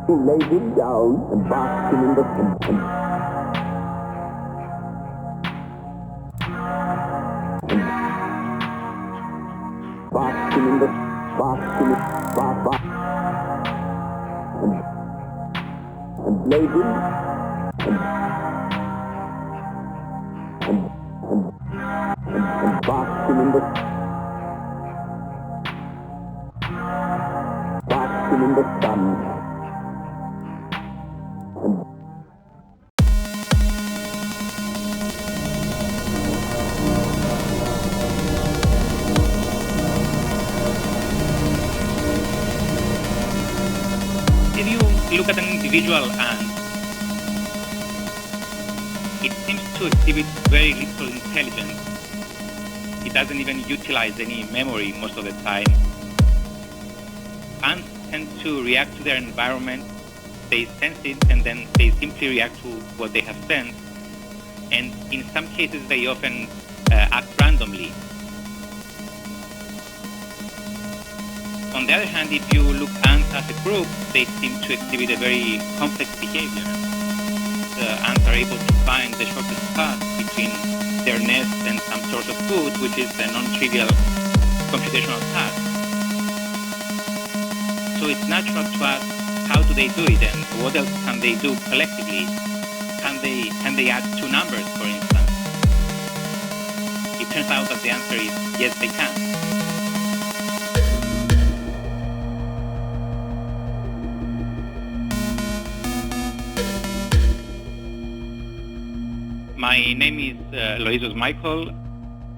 He lays him down and basks him in the sun. Basks him in the and lays him and basks him in the sun. If you look at an individual ant, it seems to exhibit very little intelligence. It doesn't even utilize any memory most of the time. Ants tend to react to their environment, they sense it, and then they simply react to what they have sensed. And in some cases, they often act randomly. On the other hand, if you look at ants as a group, they seem to exhibit a very complex behavior. The ants are able to find the shortest path between their nest and some source of food, which is a non-trivial computational task. So it's natural to ask, how do they do it, and what else can they do collectively? Can they add two numbers, for instance? It turns out that the answer is yes, they can. My name is Loizos Michael.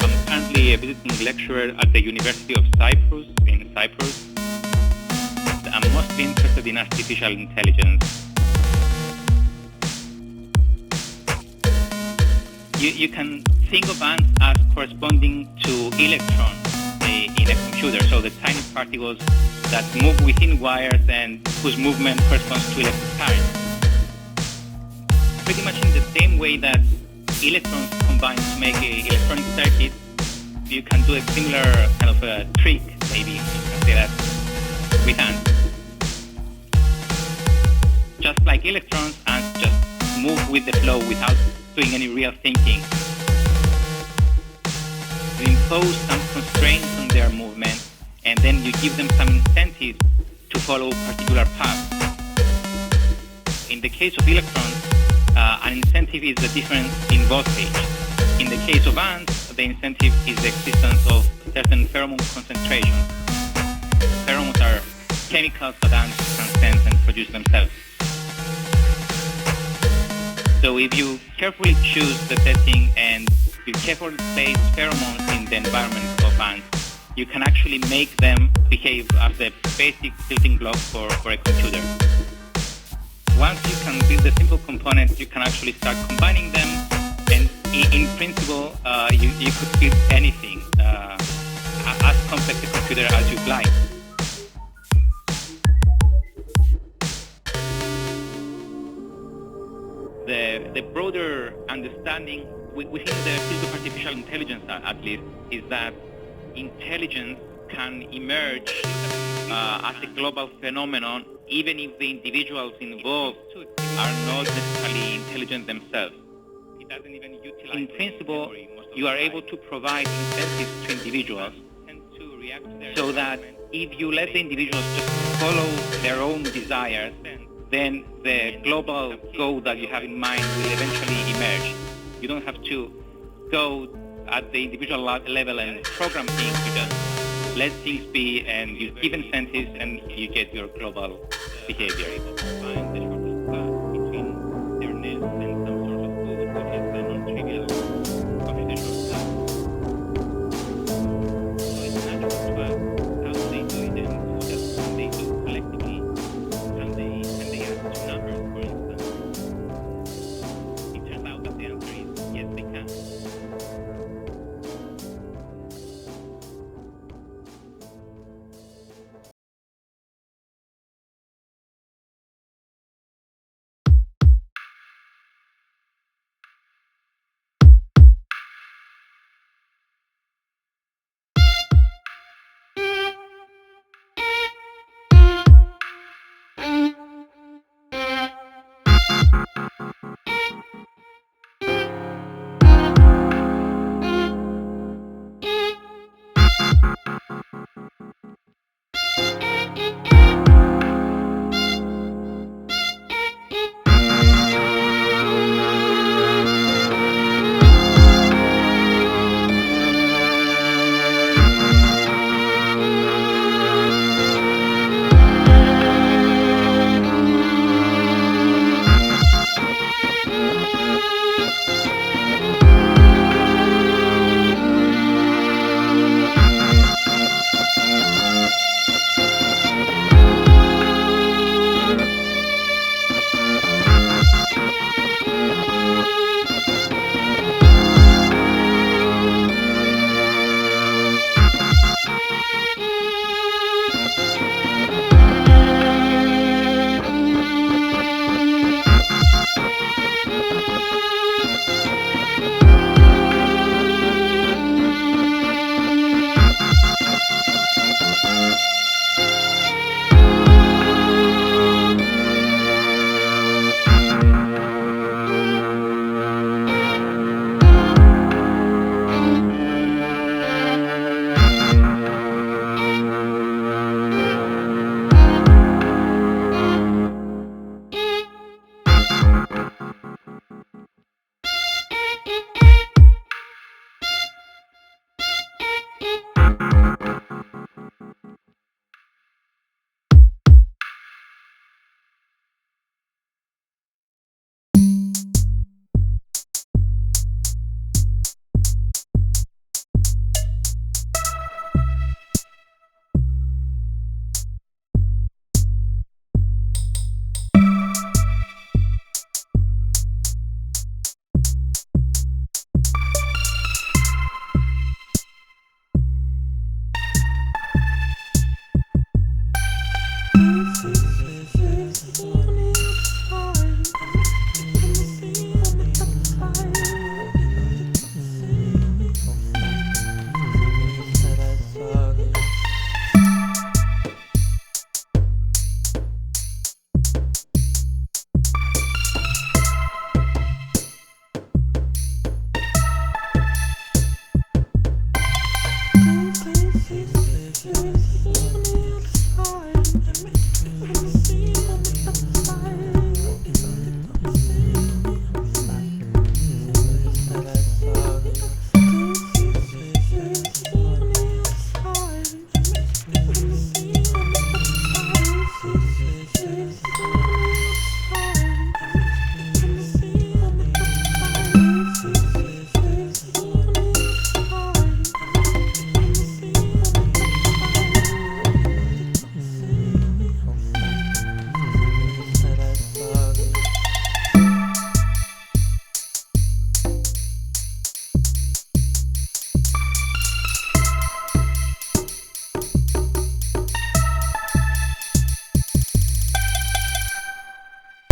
I'm currently a visiting lecturer at the University of Cyprus in Cyprus. I'm mostly interested in artificial intelligence. You can think of ants as corresponding to electrons in a computer, so the tiny particles that move within wires and whose movement corresponds to electric current. Pretty much in the same way that electrons combine to make an electronic circuit, you can do a similar kind of a trick, maybe you can say that, with ants. Just like electrons, ants just move with the flow without doing any real thinking. You impose some constraints on their movement, and then you give them some incentives to follow particular paths. In the case of electrons, an incentive is the difference in voltage. In the case of ants, the incentive is the existence of certain pheromone concentrations. Pheromones are chemicals that ants can sense and produce themselves. So if you carefully choose the setting and you carefully place pheromones in the environment of ants, you can actually make them behave as the basic building block for a computer. Once you can build the simple components, you can actually start combining them, and in principle, you could build anything, as complex a computer as you'd like. The broader understanding within the field of artificial intelligence, at least, is that intelligence can emerge as a global phenomenon, even if the individuals involved are not necessarily intelligent themselves. In principle, you are able to provide incentives to individuals so that if you let the individuals just follow their own desires, then the global goal that you have in mind will eventually emerge. You don't have to go at the individual level and program things. You just let things be, and you give incentives, and you get your global behavior.